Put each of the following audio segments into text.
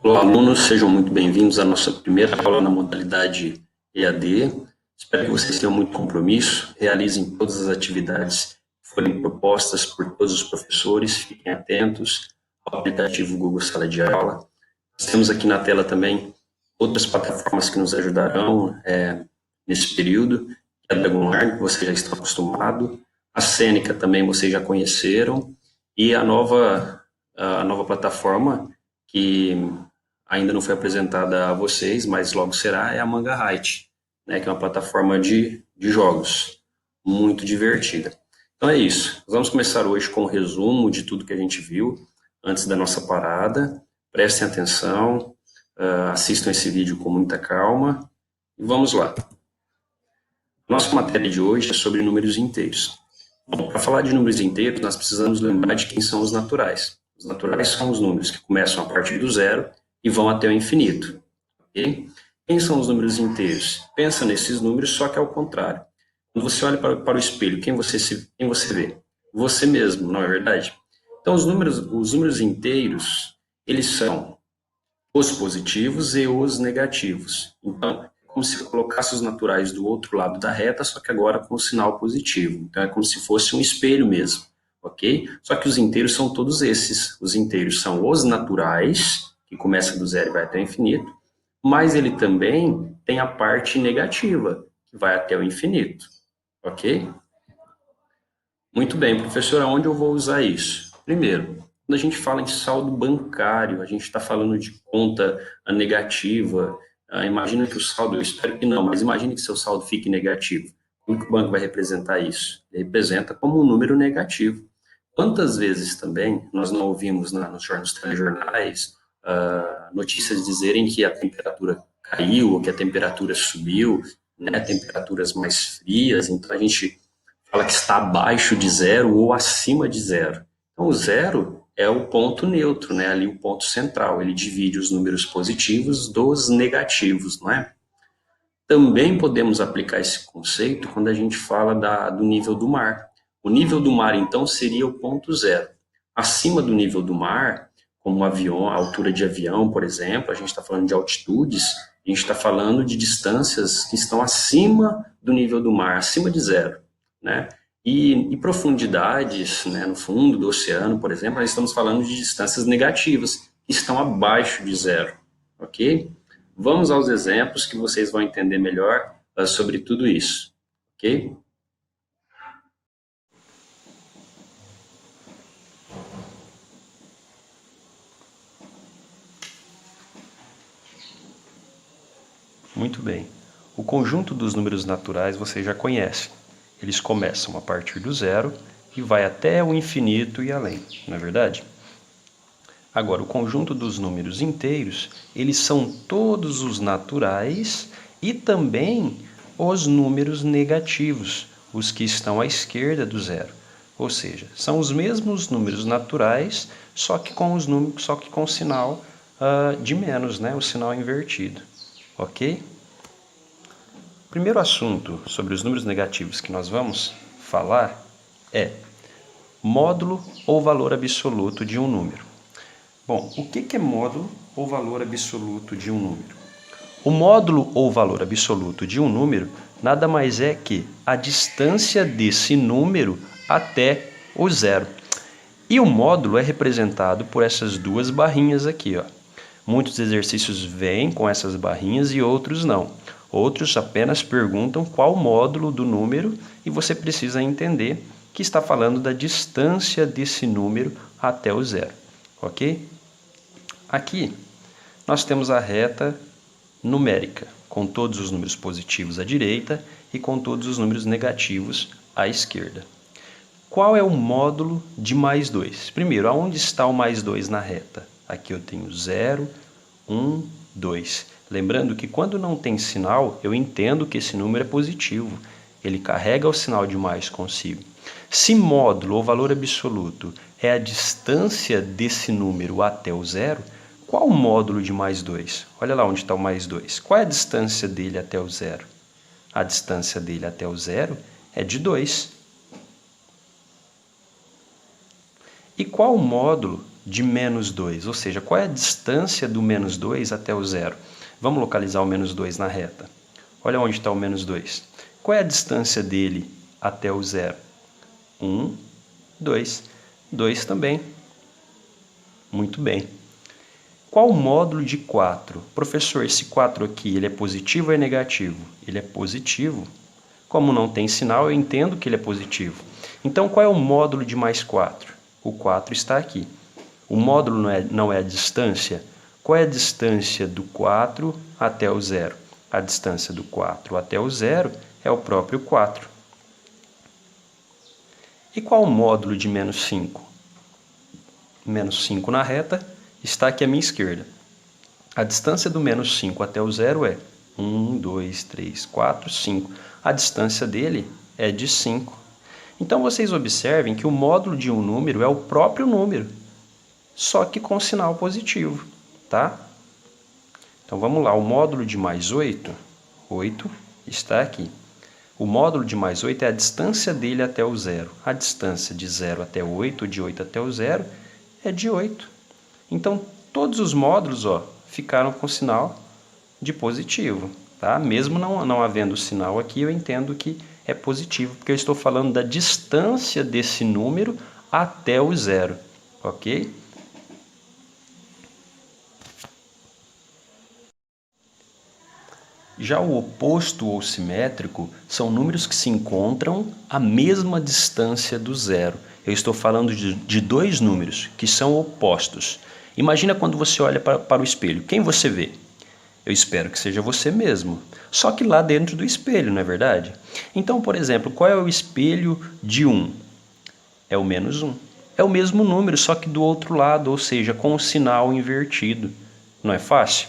Olá, alunos, sejam muito bem-vindos à nossa primeira aula na modalidade EAD. Espero que vocês tenham muito compromisso, realizem todas as atividades que forem propostas por todos os professores, fiquem atentos ao aplicativo Google Sala de Aula. Nós temos aqui na tela também outras plataformas que nos ajudarão nesse período, que é a Dragonline, que vocês já estão acostumados, a Seneca também vocês já conheceram, e a nova plataforma que ainda não foi apresentada a vocês, mas logo será, é a Mangahite, né, que é uma plataforma de jogos muito divertida. Então é isso. Nós vamos começar hoje com um resumo de tudo que a gente viu antes da nossa parada. Prestem atenção, assistam esse vídeo com muita calma e vamos lá. Nossa matéria de hoje é sobre números inteiros. Bom, para falar de números inteiros, nós precisamos lembrar de quem são os naturais. Os naturais são os números que começam a partir do zero e vão até o infinito. Okay? Quem são os números inteiros? Pensa nesses números, só que ao contrário. Quando você olha para o espelho, quem você vê? Você mesmo, não é verdade? Então, os números inteiros, eles são os positivos e os negativos. Então, é como se colocasse os naturais do outro lado da reta, só que agora com o sinal positivo. Então, é como se fosse um espelho mesmo, ok? Só que os inteiros são todos esses. Os inteiros são os naturais, que começa do zero e vai até o infinito, mas ele também tem a parte negativa, que vai até o infinito, ok? Muito bem, professor, aonde eu vou usar isso? Primeiro, quando a gente fala em saldo bancário, a gente está falando de conta negativa. Imagina que o saldo, eu espero que não, mas imagine que seu saldo fique negativo. Como que o banco vai representar isso? Ele representa como um número negativo. Quantas vezes também nós não ouvimos nos telejornais notícias dizerem que a temperatura caiu ou que a temperatura subiu, né, temperaturas mais frias, então a gente fala que está abaixo de zero ou acima de zero. Então, o zero é o ponto neutro, né? Ali o ponto central. Ele divide os números positivos dos negativos, não é? Também podemos aplicar esse conceito quando a gente fala do nível do mar. O nível do mar, então, seria o ponto zero. Acima do nível do mar, como um avião, a altura de avião, por exemplo, a gente está falando de altitudes, a gente está falando de distâncias que estão acima do nível do mar, acima de zero, né? E profundidades, né, no fundo do oceano, por exemplo, nós estamos falando de distâncias negativas, que estão abaixo de zero, ok? Vamos aos exemplos que vocês vão entender melhor sobre tudo isso, ok? Muito bem. O conjunto dos números naturais vocês já conhecem. Eles começam a partir do zero e vai até o infinito e além, não é verdade? Agora, o conjunto dos números inteiros, eles são todos os naturais e também os números negativos, os que estão à esquerda do zero. Ou seja, são os mesmos números naturais, só que com o sinal de menos, né? O sinal invertido. Ok? O primeiro assunto sobre os números negativos que nós vamos falar é módulo ou valor absoluto de um número. Bom, o que é módulo ou valor absoluto de um número? O módulo ou valor absoluto de um número nada mais é que a distância desse número até o zero. E o módulo é representado por essas duas barrinhas aqui, ó. Muitos exercícios vêm com essas barrinhas e outros não. Outros apenas perguntam qual módulo do número e você precisa entender que está falando da distância desse número até o zero, ok? Aqui nós temos a reta numérica, com todos os números positivos à direita e com todos os números negativos à esquerda. Qual é o módulo de mais 2? Primeiro, aonde está o mais 2 na reta? Aqui eu tenho 0, 1, 2. Lembrando que quando não tem sinal, eu entendo que esse número é positivo. Ele carrega o sinal de mais consigo. Se módulo ou valor absoluto é a distância desse número até o zero, qual o módulo de mais 2? Olha lá onde está o mais 2. Qual é a distância dele até o zero? A distância dele até o zero é de 2. E qual o módulo de menos 2? Ou seja, qual é a distância do menos 2 até o zero? Vamos localizar o menos 2 na reta. Olha onde está o menos 2. Qual é a distância dele até o zero? 1, 2. 2 também. Muito bem. Qual o módulo de 4? Professor, esse 4 aqui, ele é positivo ou é negativo? Ele é positivo. Como não tem sinal, eu entendo que ele é positivo. Então, qual é o módulo de mais 4? O 4 está aqui. O módulo não é a distância? Qual é a distância do 4 até o zero? A distância do 4 até o zero é o próprio 4. E qual o módulo de menos 5? Menos 5 na reta está aqui à minha esquerda. A distância do menos 5 até o zero é 1, 2, 3, 4, 5. A distância dele é de 5. Então, vocês observem que o módulo de um número é o próprio número, só que com sinal positivo, tá? Então, vamos lá. O módulo de mais 8, 8 está aqui. O módulo de mais 8 é a distância dele até o zero. A distância de 0 até 8, de 8 até o zero, é de 8. Então, todos os módulos ficaram com sinal de positivo. Tá? Mesmo não havendo sinal aqui, eu entendo que é positivo, porque eu estou falando da distância desse número até o zero. Ok? Já o oposto ou simétrico são números que se encontram à mesma distância do zero. Eu estou falando de dois números que são opostos. Imagina quando você olha para o espelho. Quem você vê? Eu espero que seja você mesmo. Só que lá dentro do espelho, não é verdade? Então, por exemplo, qual é o espelho de 1? É o menos 1. É o mesmo número, só que do outro lado, ou seja, com o sinal invertido. Não é fácil?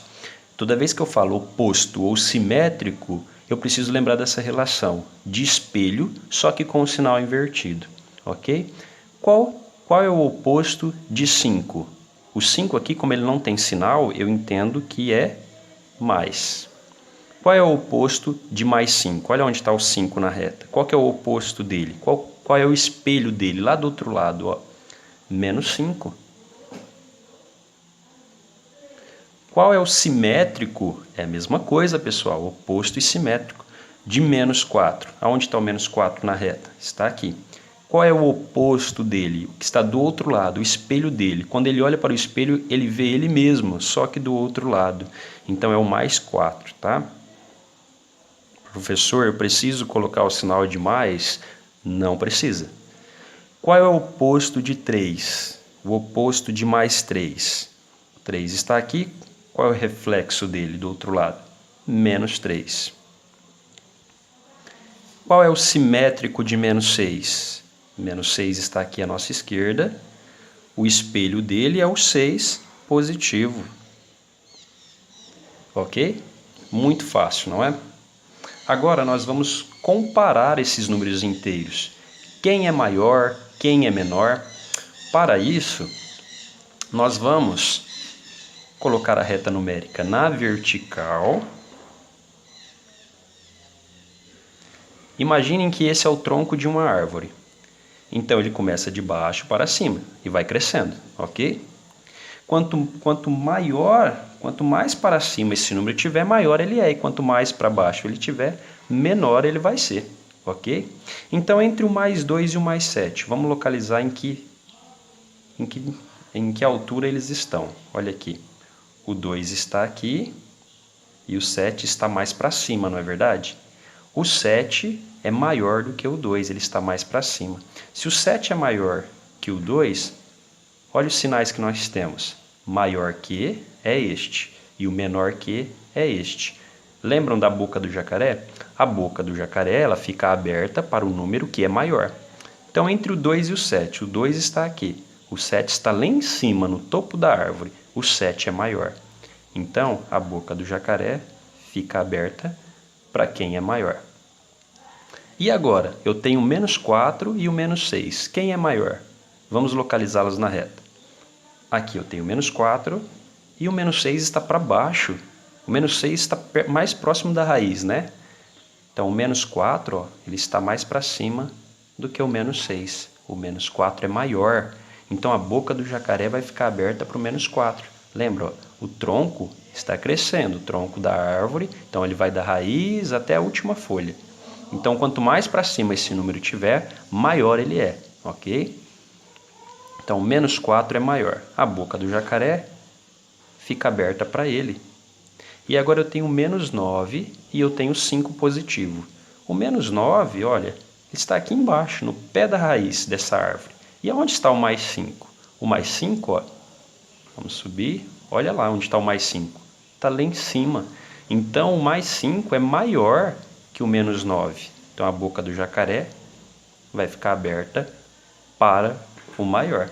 Toda vez que eu falo oposto ou simétrico, eu preciso lembrar dessa relação de espelho, só que com o sinal invertido, ok? Qual é o oposto de 5? O 5 aqui, como ele não tem sinal, eu entendo que é mais. Qual é o oposto de mais 5? Olha onde está o 5 na reta. Qual que é o oposto dele? Qual é o espelho dele? Lá do outro lado, menos 5. Qual é o simétrico? É a mesma coisa, pessoal, oposto e simétrico. De menos 4. Aonde está o menos 4 na reta? Está aqui. Qual é o oposto dele? O que está do outro lado, o espelho dele. Quando ele olha para o espelho, ele vê ele mesmo, só que do outro lado. Então é o mais 4, tá? Professor, eu preciso colocar o sinal de mais? Não precisa. Qual é o oposto de 3? O oposto de mais 3. O 3 está aqui. Qual é o reflexo dele do outro lado? Menos 3. Qual é o simétrico de menos 6? Menos 6 está aqui à nossa esquerda. O espelho dele é o 6 positivo. Ok? Muito fácil, não é? Agora nós vamos comparar esses números inteiros. Quem é maior, quem é menor? Para isso, nós vamos colocar a reta numérica na vertical. Imaginem que esse é o tronco de uma árvore. Então ele começa de baixo para cima e vai crescendo, ok? Quanto mais para cima esse número tiver, maior ele é. E quanto mais para baixo ele tiver, menor ele vai ser, ok? Então entre o mais 2 e o mais 7, vamos localizar em que altura eles estão. Olha aqui. O 2 está aqui e o 7 está mais para cima, não é verdade? O 7 é maior do que o 2, ele está mais para cima. Se o 7 é maior que o 2, olha os sinais que nós temos. Maior que é este e o menor que é este. Lembram da boca do jacaré? A boca do jacaré ela fica aberta para o número que é maior. Então, entre o 2 e o 7, o 2 está aqui. O 7 está lá em cima, no topo da árvore. O 7 é maior. Então, a boca do jacaré fica aberta para quem é maior. E agora, eu tenho o menos 4 e o menos 6. Quem é maior? Vamos localizá-los na reta. Aqui eu tenho o menos 4 e o menos 6 está para baixo. O menos 6 está mais próximo da raiz, né? Então, o menos 4, ele está mais para cima do que o menos 6. O menos 4 é maior. Então a boca do jacaré vai ficar aberta para o menos 4. Lembra, ó, o tronco está crescendo, o tronco da árvore, então ele vai da raiz até a última folha. Então quanto mais para cima esse número tiver, maior ele é, ok? Então menos 4 é maior. A boca do jacaré fica aberta para ele. E agora eu tenho menos 9 e eu tenho 5 positivo. O menos 9, olha, está aqui embaixo, no pé da raiz dessa árvore. E aonde está o mais 5? O mais 5, ó, vamos subir, olha lá onde está o mais 5. Está lá em cima. Então o mais 5 é maior que o menos 9. Então a boca do jacaré vai ficar aberta para o maior.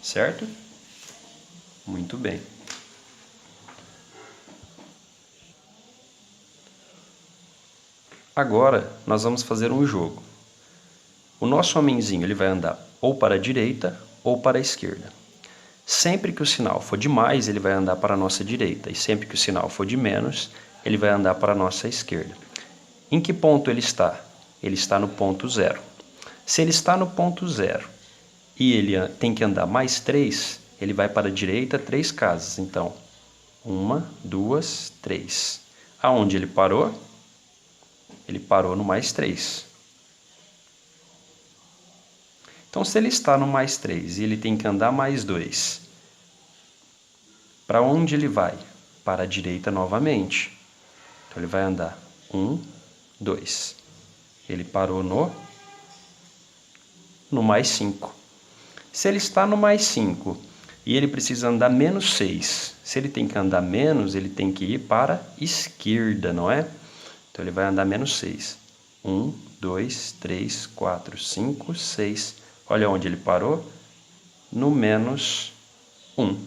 Certo? Muito bem. Agora nós vamos fazer um jogo. O nosso homenzinho ele vai andar ou para a direita ou para a esquerda. Sempre que o sinal for de mais, ele vai andar para a nossa direita. E sempre que o sinal for de menos, ele vai andar para a nossa esquerda. Em que ponto ele está? Ele está no ponto 0. Se ele está no ponto 0 e ele tem que andar mais 3, ele vai para a direita 3 casas. Então, 1, 2, 3. Aonde ele parou? Ele parou no mais 3. Então, se ele está no mais 3 e ele tem que andar mais 2, para onde ele vai? Para a direita novamente. Então, ele vai andar 1, 2. Ele parou no mais 5. Se ele está no mais 5 e ele precisa andar menos 6, se ele tem que andar menos, ele tem que ir para a esquerda, não é? Então, ele vai andar menos 6. 1, 2, 3, 4, 5, 6. Olha onde ele parou. No menos 1.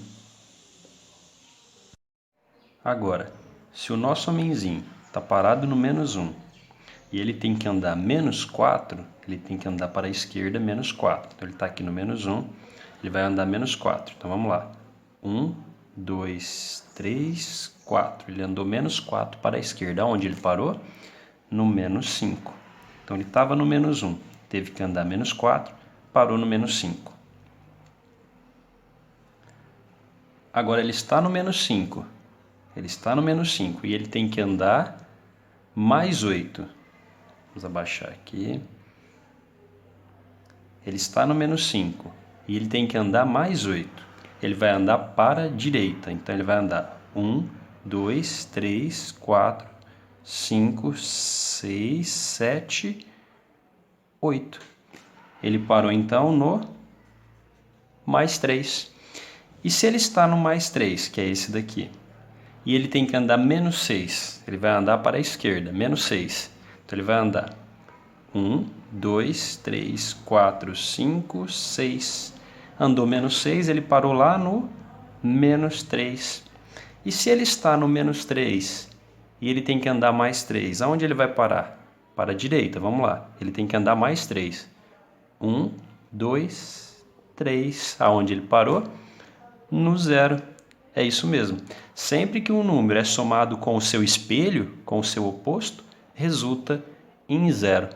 Agora, se o nosso homenzinho está parado no menos 1 e ele tem que andar menos 4, ele tem que andar para a esquerda menos 4. Então, ele está aqui no menos 1, ele vai andar menos 4. Então, vamos lá. 1, 2, 3, 4. Ele andou menos 4 para a esquerda. Onde ele parou? No menos 5. Então, ele estava no menos 1, teve que andar menos 4, parou no menos 5. Agora, ele está no menos 5. Ele está no menos 5 e ele tem que andar mais 8. Vamos abaixar aqui. Ele está no menos 5 e ele tem que andar mais 8. Ele vai andar para a direita. Então, ele vai andar 1, 2, 3, 4, 5, 6, 7, 8. Ele parou, então, no mais 3. E se ele está no mais 3, que é esse daqui, e ele tem que andar menos 6, ele vai andar para a esquerda, menos 6. Então, ele vai andar 1, 2, 3, 4, 5, 6. Andou menos 6, ele parou lá no menos 3. E se ele está no menos 3 e ele tem que andar mais 3, aonde ele vai parar? Para a direita, vamos lá. Ele tem que andar mais 3. 1, 2, 3. Aonde ele parou? No 0. É isso mesmo. Sempre que um número é somado com o seu espelho, com o seu oposto, resulta em 0.